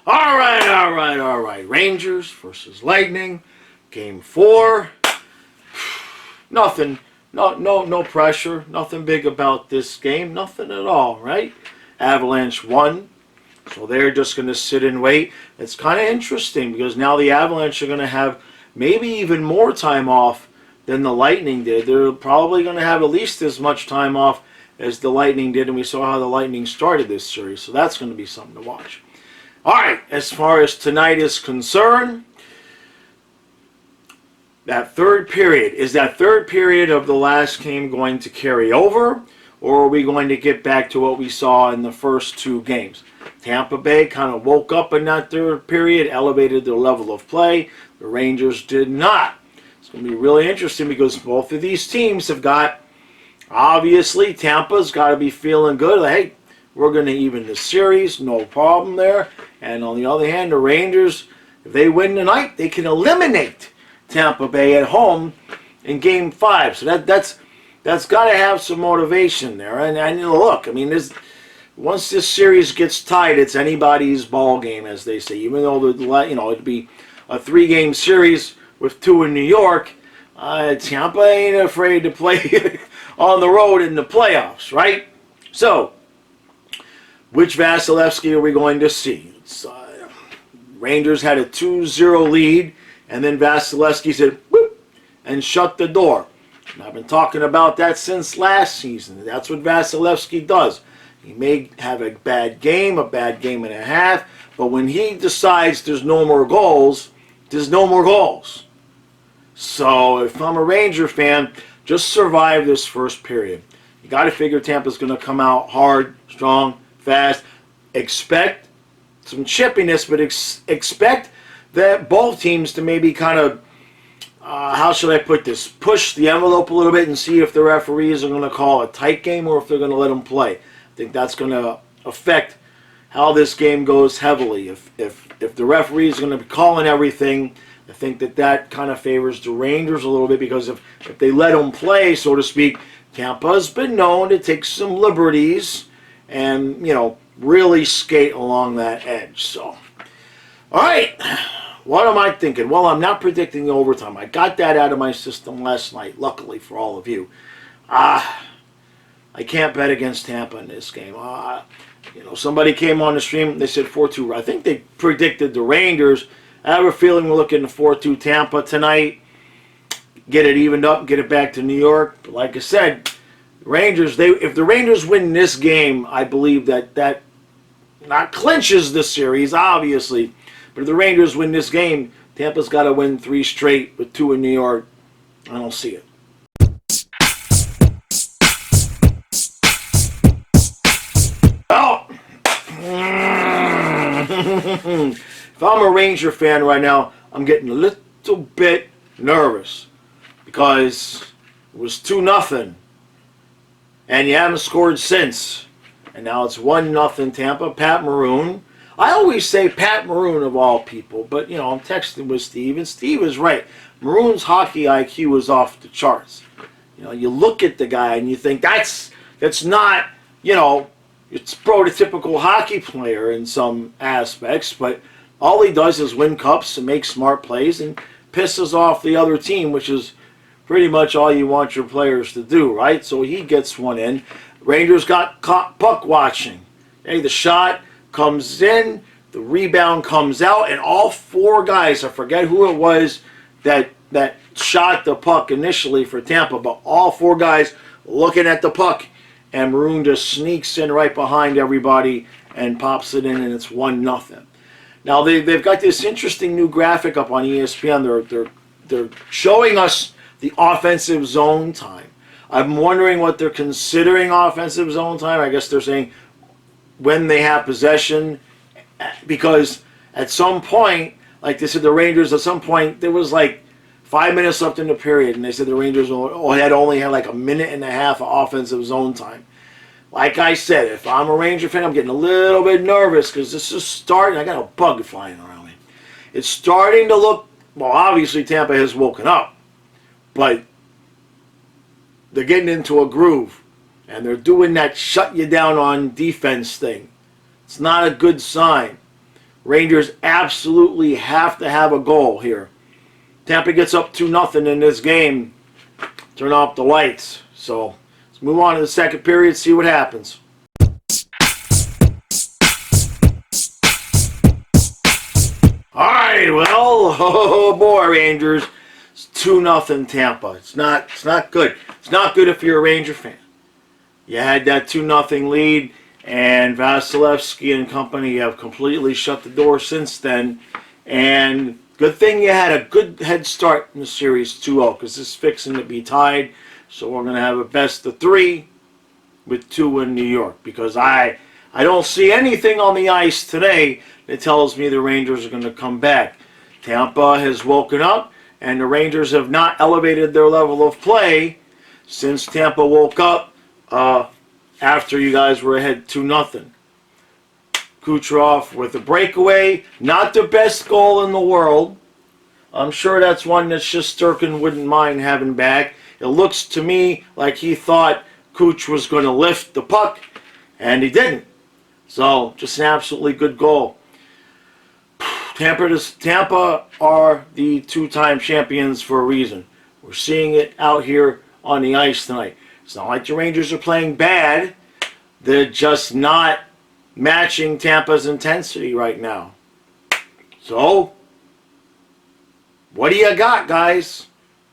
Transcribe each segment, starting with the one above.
All right. Rangers versus Lightning, Game 4. Nothing, no pressure. Nothing big about this game. Nothing at all, right? Avalanche won, so they're just going to sit and wait. It's kind of interesting because now the Avalanche are going to have maybe even more time off than the Lightning did. They're probably going to have at least as much time off as the Lightning did, and we saw how the Lightning started this series, so that's going to be something to watch. All right, as far as tonight is concerned, that third period of the last game going to carry over, or are we going to get back to what we saw in the first two games? Tampa Bay kind of woke up in that third period, elevated their level of play. The Rangers did not. It's going to be really interesting because both of these teams have got, obviously, Tampa's got to be feeling good. Like, hey, we're going to even the series, no problem there. And on the other hand, the Rangers, if they win tonight, they can eliminate Tampa Bay at home in Game 5. So that's got to have some motivation there. And look, I mean, once this series gets tied, it's anybody's ball game, as they say. Even though it'd be a 3-game series with 2 in New York, Tampa ain't afraid to play on the road in the playoffs, right? So, which Vasilevsky are we going to see? Rangers had a 2-0 lead, and then Vasilevsky said, whoop, and shut the door. And I've been talking about that since last season. That's what Vasilevsky does. He may have a bad game and a half, but when he decides there's no more goals, there's no more goals. So if I'm a Ranger fan, just survive this first period. You got to figure Tampa's going to come out hard, strong, fast. Expect some chippiness, but expect that both teams to maybe kind of, how should I put this, push the envelope a little bit and see if the referees are going to call a tight game or if they're going to let them play. I think that's going to affect how this game goes heavily. If the referees are going to be calling everything, I think that kind of favors the Rangers a little bit because if they let them play, so to speak, Tampa's been known to take some liberties and, really skate along that edge. So, all right, what am I thinking? Well, I'm not predicting the overtime. I got that out of my system last night, luckily for all of you. I can't bet against Tampa in this game. Somebody came on the stream, they said 4-2. I think they predicted the Rangers. I have a feeling we're looking at 4-2 Tampa tonight. Get it evened up, get it back to New York. But like I said, Rangers, if the Rangers win this game, I believe that not clinches the series, obviously. But if the Rangers win this game, Tampa's got to win 3 straight with 2 in New York. I don't see it. Well, if I'm a Ranger fan right now, I'm getting a little bit nervous because it was 2-0, and you haven't scored since. And now it's 1-0 Tampa. Pat Maroon. I always say Pat Maroon of all people, but I'm texting with Steve, and Steve is right. Maroon's hockey IQ is off the charts. You look at the guy and you think that's not, it's prototypical hockey player in some aspects, but all he does is win cups and make smart plays and pisses off the other team, which is pretty much all you want your players to do, right? So he gets one in. Rangers got caught puck watching. Hey, the shot comes in, the rebound comes out, and all 4 guys, I forget who it was that shot the puck initially for Tampa, but all 4 guys looking at the puck, and Maroon just sneaks in right behind everybody and pops it in, and it's 1-0. Now they've got this interesting new graphic up on ESPN. They're showing us the offensive zone time. I'm wondering what they're considering offensive zone time. I guess they're saying when they have possession, because at some point, like they said, the Rangers, at some point, there was like 5 minutes left in the period, and they said the Rangers only had like a minute and a half of offensive zone time. Like I said, if I'm a Ranger fan, I'm getting a little bit nervous because this is starting. I got a bug flying around me. It's starting to look, well, obviously Tampa has woken up, but they're getting into a groove, and they're doing that shut you down on defense thing. It's not a good sign. Rangers absolutely have to have a goal here. Tampa gets up 2-0 in this game. Turn off the lights. So let's move on to the second period, see what happens. Alright, well, oh boy, Rangers. It's 2-0 Tampa. It's not good. It's not good if you're a Ranger fan. You had that 2-0 lead, and Vasilevsky and company have completely shut the door since then. And good thing you had a good head start in the series 2-0, because this is fixing to be tied. So we're going to have a best of 3 with 2 in New York, because I don't see anything on the ice today that tells me the Rangers are going to come back. Tampa has woken up, and the Rangers have not elevated their level of play since Tampa woke up after you guys were ahead 2-0. Kucherov with a breakaway, not the best goal in the world. I'm sure that's one that Shesterkin wouldn't mind having back. It looks to me like he thought Kuch was going to lift the puck, and he didn't. So, just an absolutely good goal. Tampa are the 2-time champions for a reason. We're seeing it out here on the ice tonight. It's not like the Rangers are playing bad. They're just not matching Tampa's intensity right now. So, what do you got, guys?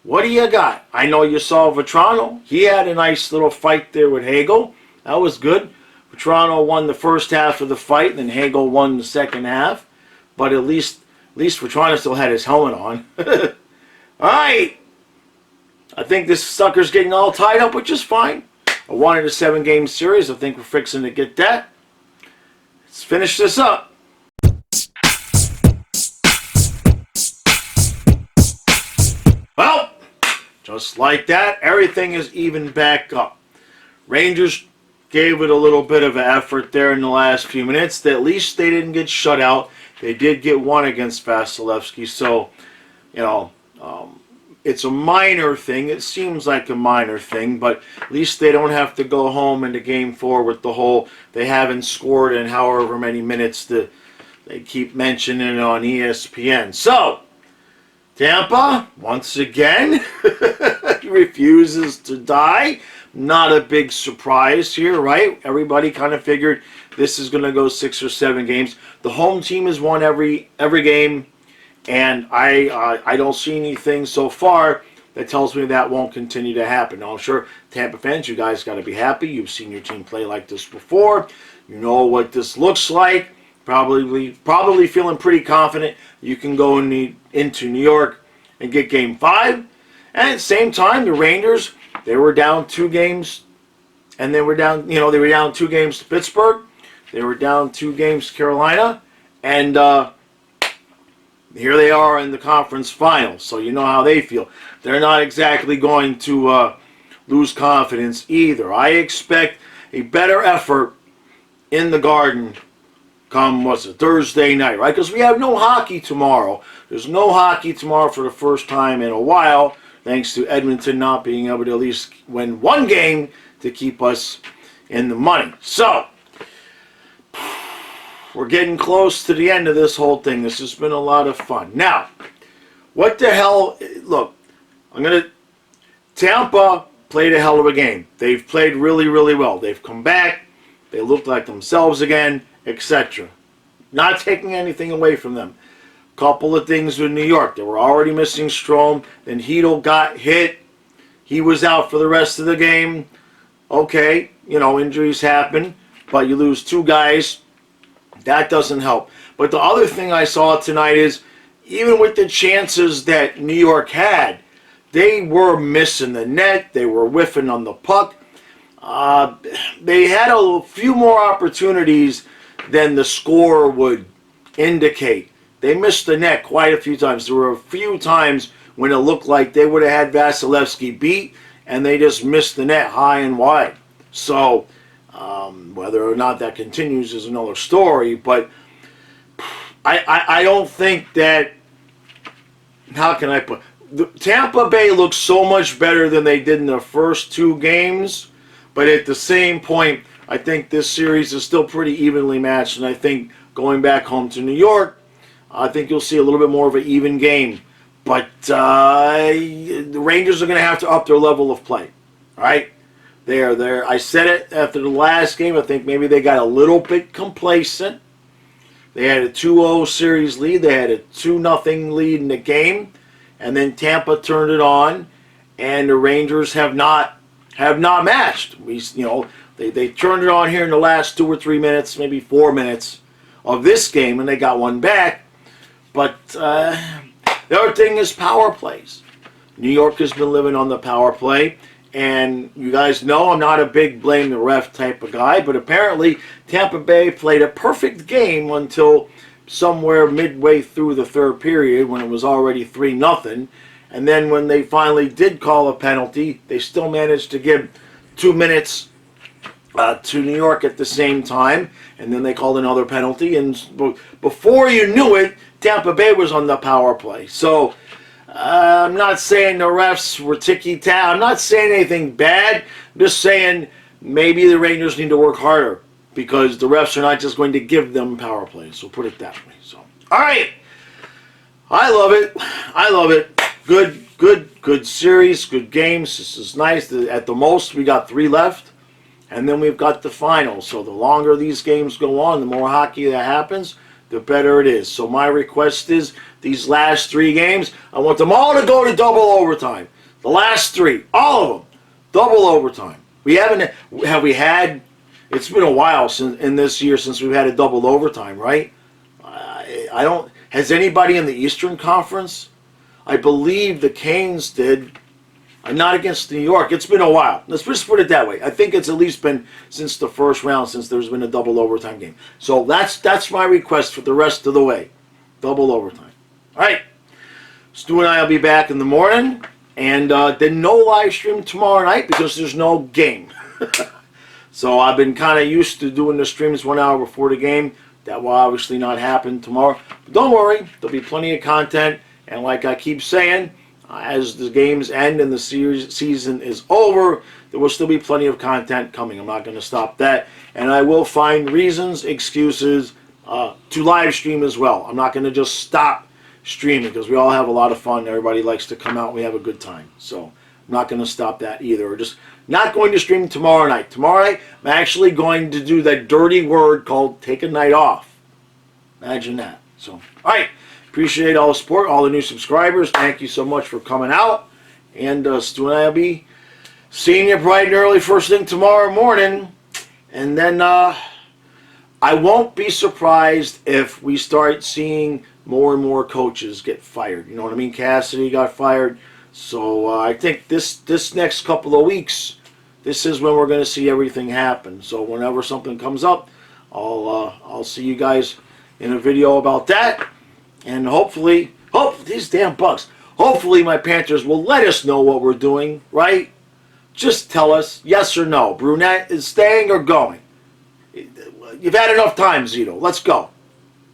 What do you got? I know you saw Vetrano. He had a nice little fight there with Hagel. That was good. Vetrano won the first half of the fight, and then Hagel won the second half. But at least Vetrano still had his helmet on. All right. I think this sucker's getting all tied up, which is fine. A 1-7 series. I think we're fixing to get that. Let's finish this up. Well, just like that, everything is even back up. Rangers gave it a little bit of an effort there in the last few minutes. At least they didn't get shut out. They did get one against Vasilevsky, so, you know, it's a minor thing. It seems like a minor thing, but at least they don't have to go home into Game 4 with the whole they haven't scored in however many minutes that they keep mentioning on ESPN. So, Tampa, once again, refuses to die. Not a big surprise here, right? Everybody kind of figured this is going to go 6 or 7 games. The home team has won every game, and I don't see anything so far that tells me that won't continue to happen. Now, I'm sure Tampa fans, you guys got to be happy. You've seen your team play like this before. You know what this looks like. Probably feeling pretty confident you can go into New York and get Game 5. And at the same time, the Rangers, they were down 2 games, and they were down 2 games to Pittsburgh. They were down 2 games to Carolina, and here they are in the conference finals. So you know how they feel. They're not exactly going to lose confidence either. I expect a better effort in the Garden come, Thursday night, right? Because we have no hockey tomorrow. There's no hockey tomorrow for the first time in a while, thanks to Edmonton not being able to at least win 1 game to keep us in the money. So, we're getting close to the end of this whole thing. This has been a lot of fun. Now, what the hell? Look, Tampa played a hell of a game. They've played really, really well. They've come back. They looked like themselves again, etc. Not taking anything away from them. Couple of things with New York. They were already missing Strome. Then Hedl got hit. He was out for the rest of the game. Okay, injuries happen, but you lose 2 guys. That doesn't help. But the other thing I saw tonight is, even with the chances that New York had, they were missing the net. They were whiffing on the puck. They had a few more opportunities than the score would indicate. They missed the net quite a few times. There were a few times when it looked like they would have had Vasilevsky beat, and they just missed the net high and wide. So, whether or not that continues is another story, but I don't think that, how can I put, Tampa Bay looks so much better than they did in the first 2 games, but at the same point, I think this series is still pretty evenly matched, and I think going back home to New York. I think you'll see a little bit more of an even game. But the Rangers are going to have to up their level of play. All right? There. I said it after the last game. I think maybe they got a little bit complacent. They had a 2-0 series lead. They had a 2-0 lead in the game. And then Tampa turned it on. And the Rangers have not matched. They turned it on here in the last 2 or 3 minutes, maybe 4 minutes of this game, and they got one back. But the other thing is power plays. New York has been living on the power play. And you guys know I'm not a big blame the ref type of guy, but apparently Tampa Bay played a perfect game until somewhere midway through the third period when it was already 3-0. And then when they finally did call a penalty, they still managed to give 2 minutes to New York at the same time. And then they called another penalty. And before you knew it, Tampa Bay was on the power play. So I'm not saying the refs were ticky-tack. I'm not saying anything bad. I'm just saying maybe the Rangers need to work harder because the refs are not just going to give them power plays. So put it that way. So, all right. I love it. I love it. Good series. Good games. This is nice. At the most, we got 3 left. And then we've got the finals. So the longer these games go on, the more hockey that happens, the better it is. So my request is these last 3 games, I want them all to go to double overtime. The last 3, all of them, double overtime. It's been a while in this year since we've had a double overtime, right? Has anybody in the Eastern Conference? I believe the Canes did. Not against New York. It's been a while. Let's just put it that way. I think it's at least been since the first round since there's been a double overtime game. So that's my request for the rest of the way. Double overtime. All right. Stu and I will be back in the morning. And then no live stream tomorrow night because there's no game. So I've been kind of used to doing the streams 1 hour before the game. That will obviously not happen tomorrow. But don't worry. There'll be plenty of content. And like I keep saying, as the games end and the season is over, there will still be plenty of content coming. I'm not going to stop that. And I will find reasons, excuses to live stream as well. I'm not going to just stop streaming because we all have a lot of fun. Everybody likes to come out and we have a good time. So I'm not going to stop that either. We're just not going to stream tomorrow night. Tomorrow night, I'm actually going to do that dirty word called take a night off. Imagine that. So, all right. Appreciate all the support, all the new subscribers. Thank you so much for coming out. And Stu and I will be seeing you bright and early first thing tomorrow morning. And then I won't be surprised if we start seeing more and more coaches get fired. You know what I mean? Cassidy got fired. So I think this next couple of weeks, this is when we're going to see everything happen. So whenever something comes up, I'll see you guys in a video about that. And hopefully these damn bugs. Hopefully my Panthers will let us know what we're doing, right? Just tell us yes or no. Brunette is staying or going. You've had enough time, Zito. Let's go.